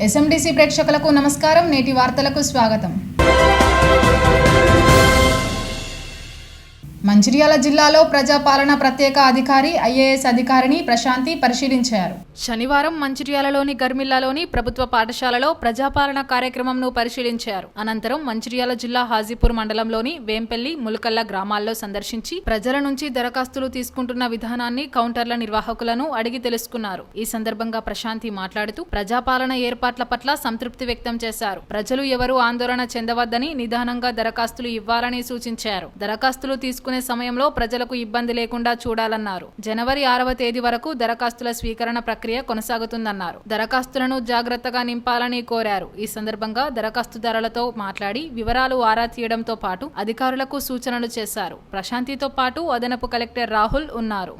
ఎస్ఎండిసి ప్రేక్షకులకు నమస్కారం. నేటి వార్తలకు స్వాగతం. మంచిర్యాల జిల్లాలో ప్రజాపాలన ప్రత్యేక అధికారి ఐఏఎస్ అధికారిని ప్రశాంతి పరిశీలించారు. శనివారం మంచిర్యాలలోని గర్మిల్లాలోని ప్రభుత్వ పాఠశాలలో ప్రజాపాలన కార్యక్రమంను పరిశీలించారు. అనంతరం మంచిర్యాల జిల్లా హాజీపూర్ మండలంలోని వేంపల్లి, ములకల్ల గ్రామాల్లో సందర్శించి ప్రజల నుంచి దరఖాస్తులు తీసుకుంటున్న విధానాన్ని, కౌంటర్ల నిర్వాహకులను అడిగి తెలుసుకున్నారు. ఈ సందర్భంగా ప్రశాంతి మాట్లాడుతూ ప్రజాపాలన ఏర్పాట్ల పట్ల సంతృప్తి వ్యక్తం చేశారు. ప్రజలు ఎవరూ ఆందోళన చెందవద్దని, నిదానంగా దరఖాస్తులు ఇవ్వాలని సూచించారు. దరఖాస్తులు తీసుకునే సమయంలో ప్రజలకు ఇబ్బంది లేకుండా చూడాలన్నారు. జనవరి 6వ తేదీ వరకు దరఖాస్తుల స్వీకరణ ప్రక్రియ కొనసాగుతుందన్నారు. దరఖాస్తులను జాగ్రత్తగా నింపాలని కోరారు. ఈ సందర్భంగా దరఖాస్తుదారులతో మాట్లాడి వివరాలు ఆరా తీయడంతో పాటు అధికారులకు సూచనలు చేశారు. ప్రశాంతితో పాటు అదనపు కలెక్టర్ రాహుల్ ఉన్నారు.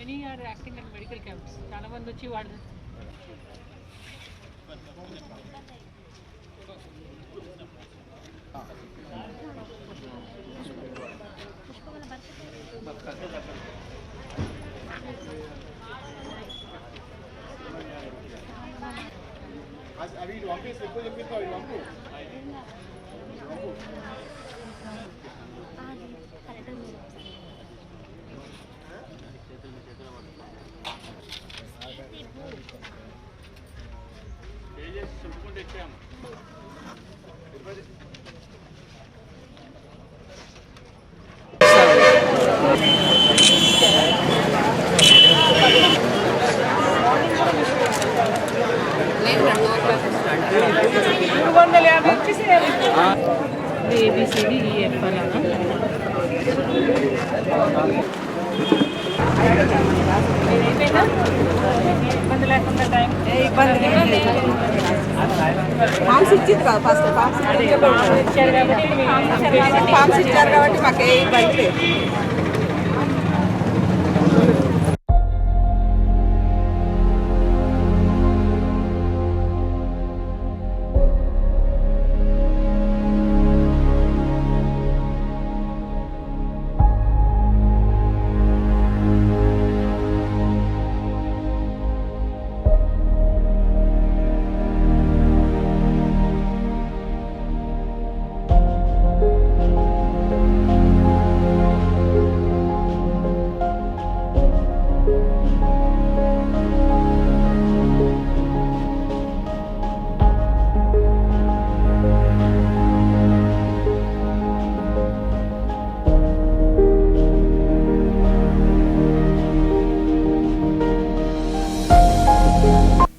Many are acting at medical camps. చాలా మంది వచ్చి వాడు అవి పంపిస్తే ఎక్కువ చెప్పిస్తావు పంపు చెప్పుకుంటే ఎక్కాము. ఏబిసిడి ఈఎఫ్ అలానా ఇబ్బంది లేకుండా టైం ఫామ్స్ ఇచ్చింది కదా ఫస్ట్ ఫామ్స్ ఇచ్చారు కాబట్టి మాకు ఏ ఇబ్బంది లేదు.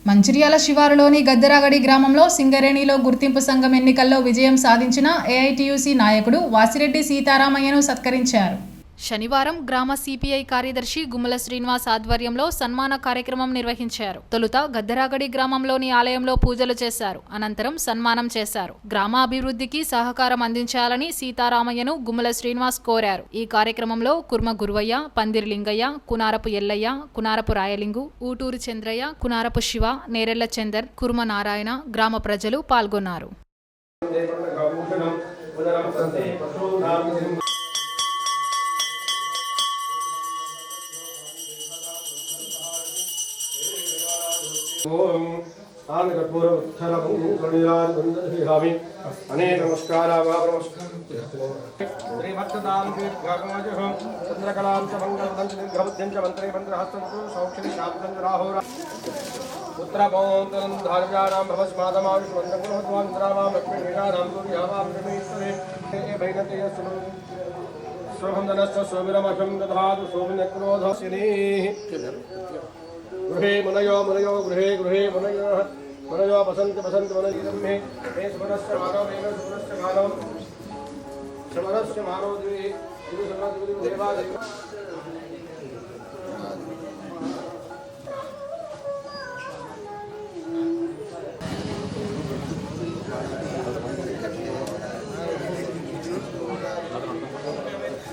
మంచిర్యాల శివారులోని గద్దరాగడి గ్రామంలో సింగరేణిలో గుర్తింపు సంఘం ఎన్నికల్లో విజయం సాధించిన ఏఐటియుసి నాయకుడు వాసిరెడ్డి సీతారామయ్యను సత్కరించారు. శనివారం గ్రామ సిపిఐ కార్యదర్శి గుమ్మల శ్రీనివాస్ ఆధ్వర్యంలో సన్మాన కార్యక్రమం నిర్వహించారు. తొలుత గద్దరాగడి గ్రామంలోని ఆలయంలో పూజలు చేశారు. అనంతరం సన్మానం చేశారు. గ్రామ అభివృద్ధికి సహకారం అందించాలని సీతారామయ్యను గుమ్మల శ్రీనివాస్ కోరారు. ఈ కార్యక్రమంలో కుర్మ గురువయ్య, పందిరి లింగయ్య, కునారపు ఎల్లయ్య, కునారపు రాయలింగు, ఊటూరు చంద్రయ్య, కునారపు శివ, నేరెళ్ల చందర్, కుర్మ నారాయణ, గ్రామ ప్రజలు పాల్గొన్నారు. ఓం ఆనకపూర ఉత్తరము గణిరాజ్ బందహిహామి అనేక నమస్కారాః శ్రీమత్తదాం దీర్ఘాగమజహం చంద్రకళాం చ మంగళవదంత దీర్ఘబుద్ధిం చ మంత్రే మంత్రహస్తంతు సౌఖ్యం శాబ్దం రాహోర పుత్రపౌత్రం ధార్యానాం భవస్మాదమావిష్ మంత్రగుణవద్వాం ఇంద్రావాం లక్ష్మీనారాం గోర్యావాం రమేశ్వరే ఏ భైనతే సును శోభందనశ్చ శోభిరమషం దధాతు శోభినక్రోధస్యనే गृहे मनयो मनयो गृहे गृहे मनयो मनयो बसंत बसंत मनयिदं मे स्मरस्य मानव मे स्मरस्य मानव स्मरस्य मानव दिवे गुरु समर्थ गुरु देवा देव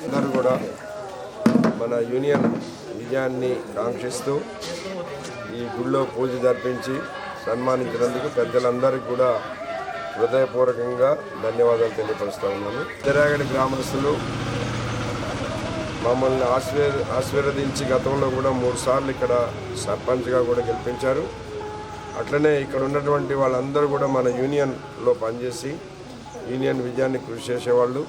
అందరూ కూడా మన యూనియన్ విజయాన్ని కాంక్షిస్తూ ఈ గుళ్ళో పూజ జరిపించి సన్మానించినందుకు పెద్దలందరికీ కూడా హృదయపూర్వకంగా ధన్యవాదాలు తెలియపరుస్తూ ఉన్నాను. తెరాగడి గ్రామస్తులు మమ్మల్ని ఆశీర్వదించి గతంలో కూడా 3 సార్లు ఇక్కడ సర్పంచ్గా కూడా గెలిపించారు. అట్లనే ఇక్కడ ఉన్నటువంటి వాళ్ళందరూ కూడా మన యూనియన్లో పనిచేసి యూనియన్ విజయాన్ని కృషి చేసేవాళ్ళు.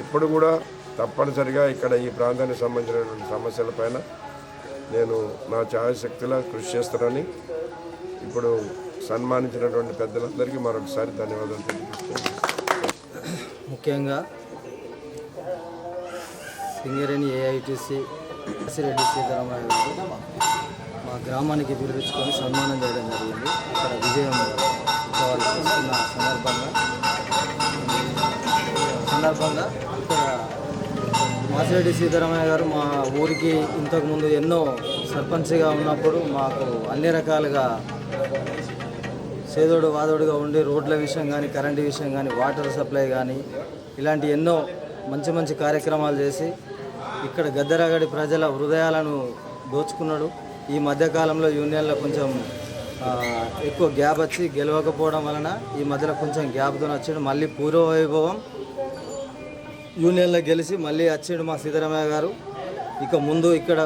ఇప్పుడు కూడా తప్పనిసరిగా ఇక్కడ ఈ ప్రాంతానికి సంబంధించినటువంటి సమస్యలపైన నేను నా ఛాయశక్తిలా కృషి చేస్తానని ఇప్పుడు సన్మానించినటువంటి పెద్దలందరికీ మరొకసారి ధన్యవాదాలు తెలియజేస్తున్నాను. ముఖ్యంగా సింగరేణి ఏఐటీసీ రెడ్డి సీతారామయ్య గారు మా గ్రామానికి పిలిపించుకొని సన్మానం చేయడం జరిగింది. ఇక్కడ విజయం ఉత్సవాలు చేస్తున్న సందర్భంగా ఇక్కడ మాసిరెడ్డి సీతారామయ్య గారు మా ఊరికి ఇంతకుముందు ఎన్నో సర్పంచ్గా ఉన్నప్పుడు మాకు అన్ని రకాలుగా చేదోడు వాదోడుగా ఉండి రోడ్ల విషయం కానీ, కరెంటు విషయం కానీ, వాటర్ సప్లై కానీ ఇలాంటి ఎన్నో మంచి మంచి కార్యక్రమాలు చేసి ఇక్కడ గద్దెరగడి ప్రజల హృదయాలను దోచుకున్నాడు. ఈ మధ్యకాలంలో యూనియన్లో కొంచెం ఎక్కువ గ్యాప్ వచ్చి గెలవకపోవడం వలన ఈ మధ్యలో కొంచెం గ్యాప్తో వచ్చాడు. మళ్ళీ పూర్వ వైభవం యూనియన్లో గెలిచి మళ్ళీ వచ్చాడు మా సీతారామయ్య గారు. ఇక ముందు ఇక్కడ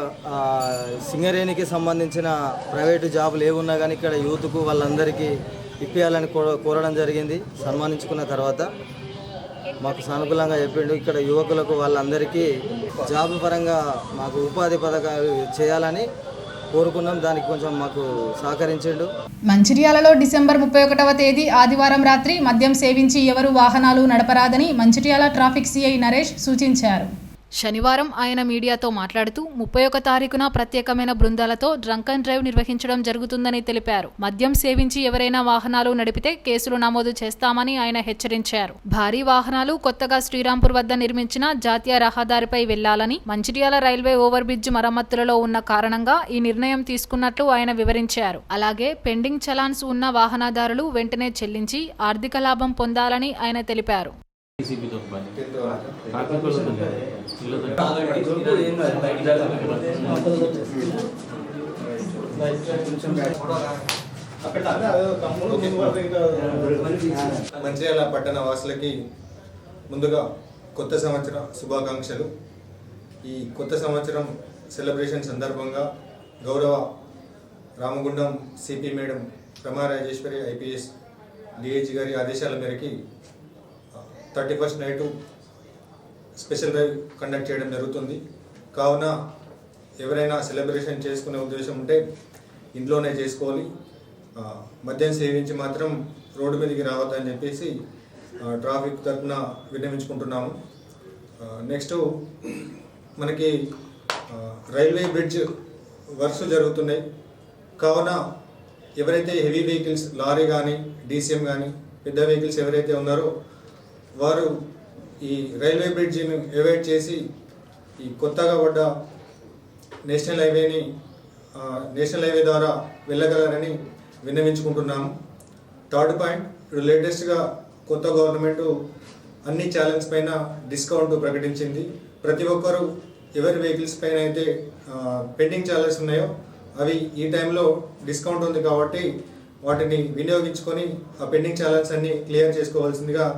సింగరేణికి సంబంధించిన ప్రైవేటు జాబులు ఏమున్నా కానీ ఇక్కడ యూత్కు వాళ్ళందరికీ ఇప్పించాలని కోరడం జరిగింది. సన్మానించుకున్న తర్వాత మాకు సానుకూలంగా చెప్పిండు. ఇక్కడ యువకులకు వాళ్ళందరికీ జాబ్ పరంగా మాకు ఉపాధి పథకాలు చేయాలని కోరుకున్నాం. దానికి కొంచెం మాకు సహకరించిండు. మంచిర్యాలలో డిసెంబర్ 31వ తేదీ ఆదివారం రాత్రి మద్యం సేవించి ఎవరు వాహనాలు నడపరాదని మంచిర్యాల ట్రాఫిక్ సిఐ నరేష్ సూచించారు. శనివారం ఆయన మీడియాతో మాట్లాడుతూ 31 తారీఖున ప్రత్యేకమైన బృందాలతో డ్రంక్ అండ్ డ్రైవ్ నిర్వహించడం జరుగుతుందని తెలిపారు. మద్యం సేవించి ఎవరైనా వాహనాలు నడిపితే కేసులు నమోదు చేస్తామని ఆయన హెచ్చరించారు. భారీ వాహనాలు కొత్తగా శ్రీరాంపూర్ వద్ద నిర్మించిన జాతీయ రహదారిపై వెళ్లాలని, మంచిర్యాల రైల్వే ఓవర్ బ్రిడ్జ్ మరమ్మతులలో ఉన్న కారణంగా ఈ నిర్ణయం తీసుకున్నట్లు ఆయన వివరించారు. అలాగే పెండింగ్ చలాన్స్ ఉన్న వాహనదారులు వెంటనే చెల్లించి ఆర్థిక లాభం పొందాలని ఆయన తెలిపారు. మంచిర్యాల పట్టణ వాసులకి ముందుగా కొత్త సంవత్సర శుభాకాంక్షలు. ఈ కొత్త సంవత్సరం సెలబ్రేషన్ సందర్భంగా గౌరవ రామగుండం సిపి మేడం రమా రాజేశ్వరి ఐపీఎస్ డిఐజీ గారి ఆదేశాల మేరకి 31st night special drive conduct చేయడం జరుగుతుంది. కావున ఎవరైనా సెలబ్రేషన్ చేసుకునే ఉద్దేశం ఉంటే ఇంట్లోనే చేసుకోవాలి. మద్యం సేవించి మాత్రం రోడ్డు మీదకి రావద్దని చెప్పేసి ట్రాఫిక్ తరఫున విన్నవించుకుంటున్నాము. నెక్స్ట్ మనకి రైల్వే బ్రిడ్జ్ వర్క్స్ జరుగుతున్నాయి. కావున ఎవరైతే హెవీ వెహికల్స్ లారీ కానీ, డీసీఎం కానీ పెద్ద వెహికల్స్ ఎవరైతే ఉన్నారో వారు ఈ రైల్వే బ్రిడ్జిని అవాయిడ్ చేసి ఈ కొత్తగా పడ్డ నేషనల్ హైవే ద్వారా వెళ్ళగలరని విన్నవించుకుంటున్నాము. థర్డ్ పాయింట్, ఇప్పుడు లేటెస్ట్గా కొత్త గవర్నమెంట్ అన్ని ఛానల్స్ పైన డిస్కౌంట్ ప్రకటించింది. ప్రతి ఒక్కరూ ఎవరి వెహికల్స్ పైన అయితే పెండింగ్ ఛార్జెస్ ఉన్నాయో అవి ఈ టైంలో డిస్కౌంట్ ఉంది కాబట్టి వాటిని వినియోగించుకొని ఆ పెండింగ్ ఛార్జెస్ అన్ని క్లియర్ చేసుకోవాల్సిందిగా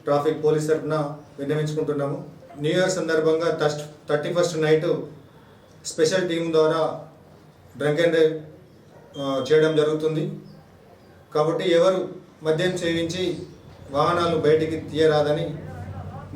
ట్రాఫిక్ పోలీస్ తరఫున విన్నవించుకుంటున్నాము. న్యూ ఇయర్ సందర్భంగా 31st నైట్ స్పెషల్ టీం ద్వారా డ్రంక్ అండ్ డ్రైవ్ చేయడం జరుగుతుంది. కాబట్టి ఎవరు మద్యం సేవించి వాహనాలు బయటికి తీయరాదని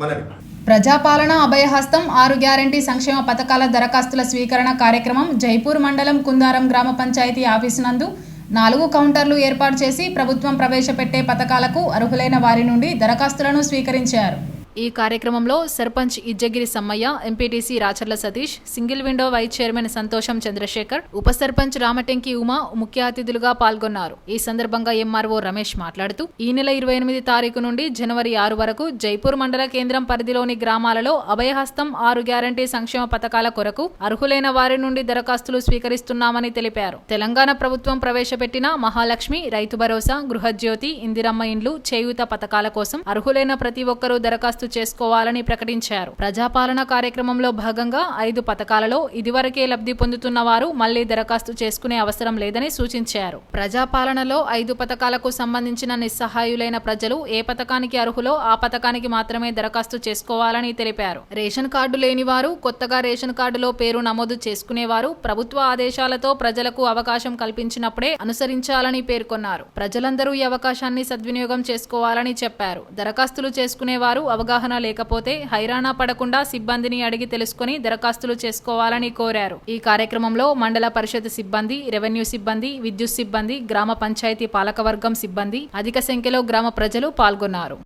మనవి. ప్రజాపాలన అభయహస్తం 6 గ్యారంటీ సంక్షేమ పథకాల దరఖాస్తుల స్వీకరణ కార్యక్రమం జైపూర్ మండలం కుందారం గ్రామ పంచాయతీ ఆఫీసు నందు 4 కౌంటర్లు ఏర్పాటు చేసి ప్రభుత్వం ప్రవేశపెట్టే పథకాలకు అర్హులైన వారి నుండి దరఖాస్తులను స్వీకరించారు. ఈ కార్యక్రమంలో sarpanch Ijjagiri Sammaiah, MPTC Racharla Satish, single window vice chairman Santosham Chandrasekhar, ఉప సర్పంచ్ రామటెంకి ఉమా ముఖ్య అతిథులుగా పాల్గొన్నారు. ఈ సందర్భంగా ఎంఆర్ఓ రమేష్ మాట్లాడుతూ ఈ నెల 28 తారీఖు నుండి జనవరి 6 వరకు జైపూర్ మండల కేంద్రం పరిధిలోని గ్రామాలలో అభయహస్తం 6 గ్యారంటీ సంక్షేమ పథకాల కొరకు అర్హులైన వారి నుండి దరఖాస్తులు స్వీకరిస్తున్నామని తెలిపారు. తెలంగాణ ప్రభుత్వం ప్రవేశపెట్టిన మహాలక్ష్మి, రైతు భరోసా, గృహజ్యోతి, ఇందిరమ్మ ఇండ్లు, చేయూత పథకాల కోసం అర్హులైన ప్రతి ఒక్కరూ దరఖాస్తు దరఖాస్తు చేసుకోవాలని ప్రకటించారు. ప్రజాపాలన కార్యక్రమంలో భాగంగా 5 పథకాలలో ఇదివరకే లబ్ధి పొందుతున్న వారు మళ్లీ దరఖాస్తు చేసుకునే అవసరం లేదని సూచించారు. ప్రజాపాలనలో 5 పథకాలకు సంబంధించిన నిస్సహాయులైన ప్రజలు ఏ పథకానికి అర్హులో ఆ పథకానికి మాత్రమే దరఖాస్తు చేసుకోవాలని తెలిపారు. రేషన్ కార్డు లేని వారు, కొత్తగా రేషన్ కార్డులో పేరు నమోదు చేసుకునేవారు ప్రభుత్వ ఆదేశాలతో ప్రజలకు అవకాశం కల్పించినప్పుడే అనుసరించాలని పేర్కొన్నారు. ప్రజలందరూ ఈ అవకాశాన్ని సద్వినియోగం చేసుకోవాలని చెప్పారు. దరఖాస్తులు చేసుకునేవారు అవగాహన లేకపోతే హైరాణ పడకుండా సిబ్బందిని అడిగి తెలుసుకుని దరఖాస్తులు చేసుకోవాలని కోరారు. ఈ కార్యక్రమంలో మండల పరిషత్ సిబ్బంది, రెవెన్యూ సిబ్బంది, విద్యుత్ సిబ్బంది, గ్రామ పంచాయతీ పాలకవర్గం సిబ్బంది, అధిక సంఖ్యలో గ్రామ ప్రజలు పాల్గొన్నారు.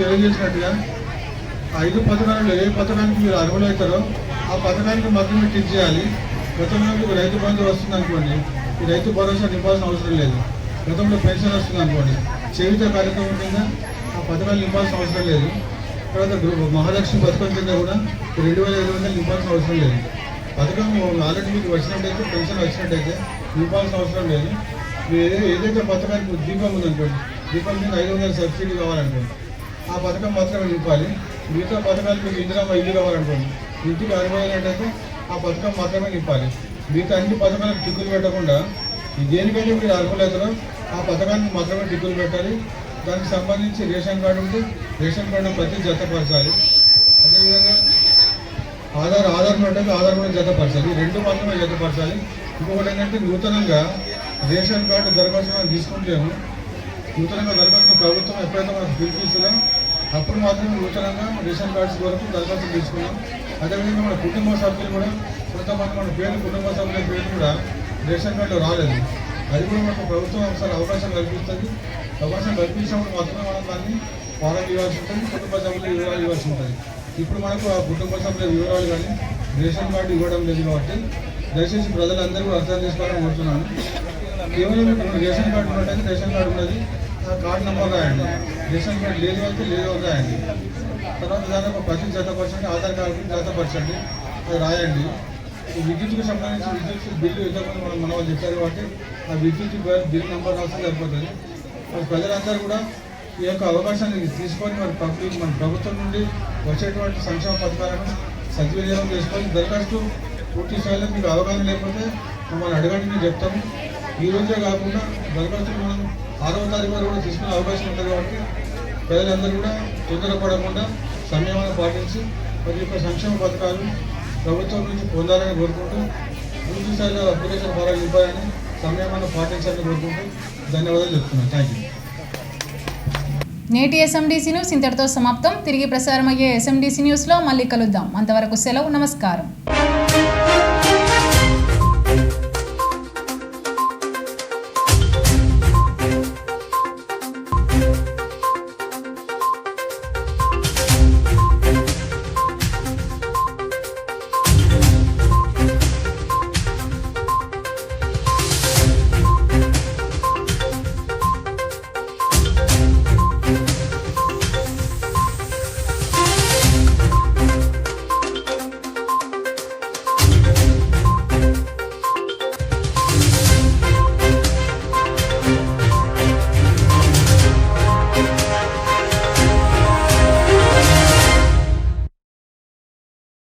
తెలియజేసినట్టుగా 5 పథకాలలో ఏ పథకానికి మీరు అర్హులవుతారో ఆ పథకానికి మాత్రమే టిక్ చేయాలి. గతంలో మీకు రైతు బంధు వస్తుంది అనుకోండి, ఈ రైతు భరోసా నింపాల్సిన అవసరం లేదు. గతంలో పెన్షన్ వస్తుంది అనుకోండి, చేయుత కార్యక్రమం కింద ఆ పథకాలు నింపాల్సిన అవసరం లేదు. తర్వాత మహాలక్ష్మి పథకం కింద కూడా 2,500 నింపాల్సిన అవసరం లేదు. పథకం ఆల్రెడీ మీకు వచ్చినట్టయితే, పెన్షన్ వచ్చినట్టయితే నింపాల్సిన అవసరం లేదు. మీరు ఏదైతే పథకానికి దీపం ఉందనుకోండి, దీపం కింద 500 సబ్సిడీ కావాలనుకోండి, ఆ పథకం మాత్రమే నింపాలి. మిగతా పథకాలు మీకు ఇందిరమ్మ ఇల్లు కావాలనుకోండి, ఇంటికి అర్హులైనట్టయితే ఆ పథకం మాత్రమే నింపాలి. మిగతా అన్ని పథకాలకు టిక్కులు పెట్టకుండా దేనికైతే మీరు అర్హులవుతారో ఆ పథకానికి మాత్రమే టిక్కులు పెట్టాలి. దానికి సంబంధించి రేషన్ కార్డు ఉంటే రేషన్ కార్డు ప్రతి జతపరచాలి. అదేవిధంగా ఆధార్ ఉన్నట్టు ఆధార్ కూడా జతపరచాలి. 2 మాత్రమే జతపరచాలి. ఇంకొకటి ఏంటంటే నూతనంగా రేషన్ కార్డు దరఖాస్తు మనం తీసుకుంటాము. నూతనంగా దరఖాస్తు ప్రభుత్వం ఎప్పుడైతే మనకు పిలిపిస్తుందో అప్పుడు మాత్రమే నూతనంగా రేషన్ కార్డ్స్ వరకు దరఖాస్తు తీసుకున్నాం. అదేవిధంగా మన కుటుంబ సభ్యులు కూడా కొంతమంది మన పేరు, కుటుంబ సభ్యుల పేరు కూడా రేషన్ కార్డులో రాలేదు. అది కూడా మనకు ప్రభుత్వం ఒకసారి అవకాశం కల్పిస్తుంది. అవకాశం కల్పించినప్పుడు మాత్రమే మనం దాన్ని ఫారం ఇవ్వాల్సి ఉంటుంది, కుటుంబ సభ్యుల వివరాలు ఇవ్వాల్సి ఉంటుంది. ఇప్పుడు మనకు ఆ కుటుంబ సభ్యుల వివరాలు కానీ రేషన్ కార్డు ఇవ్వడం లేదు కాబట్టి దయచేసి ప్రజలందరూ అర్థం చేసుకోవాలని కోరుతున్నాను. కేవలం ఇప్పుడు రేషన్ కార్డు ఉన్నట్టయితే రేషన్ కార్డు ఉన్నది, ఆ కార్డు నెంబర్ రాయండి. రేషన్ కార్డు లేదు అయితే లేదు అని రాయండి. తర్వాత దాదాపు ప్రతి జతపరచండి, ఆధార్ కార్డు జతపరచండి, అది రాయండి. విద్యుత్కు సంబంధించి విద్యుత్ బిల్లు ఇంతకుముందు మన వాళ్ళు చెప్పారు కాబట్టి ఆ విద్యుత్ బిల్ నెంబర్ రాస్తే సరిపోతుంది. మరి ప్రజలందరూ కూడా ఈ యొక్క అవకాశాన్ని తీసుకొని మన ప్రభుత్వం నుండి వచ్చేటువంటి సంక్షేమ పథకాలను సద్వినియోగం చేసుకొని దరఖాస్తు పూర్తి స్థాయిలో మీకు అవగాహన లేకపోతే మమ్మల్ని అడగండి, మేము చెప్తాము. ఈ రోజే కాకుండా దరఖాస్తులు మనం 6వ తారీఖు వరకు కూడా తీసుకునే అవకాశం ఉంటుంది కాబట్టి ప్రజలందరూ కూడా తొందరపడకుండా సంయమనం పాటించి మరి యొక్క సంక్షేమ పథకాలు ప్రభుత్వం నుంచి పొందాలని కోరుకుంటూ పూర్తి స్థాయిలో అప్లికేషన్ ఫారాలు నింపాలని సంయమనం పాటించాలని కోరుకుంటూ ధన్యవాదాలు చెప్తున్నాను. Thank you. నేటి SMDC న్యూస్ ఇంతటితో సమాప్తం. తిరిగి ప్రసారమయ్యే SMDC న్యూస్లో మళ్ళీ కలుద్దాం. అంతవరకు సెలవు. నమస్కారం.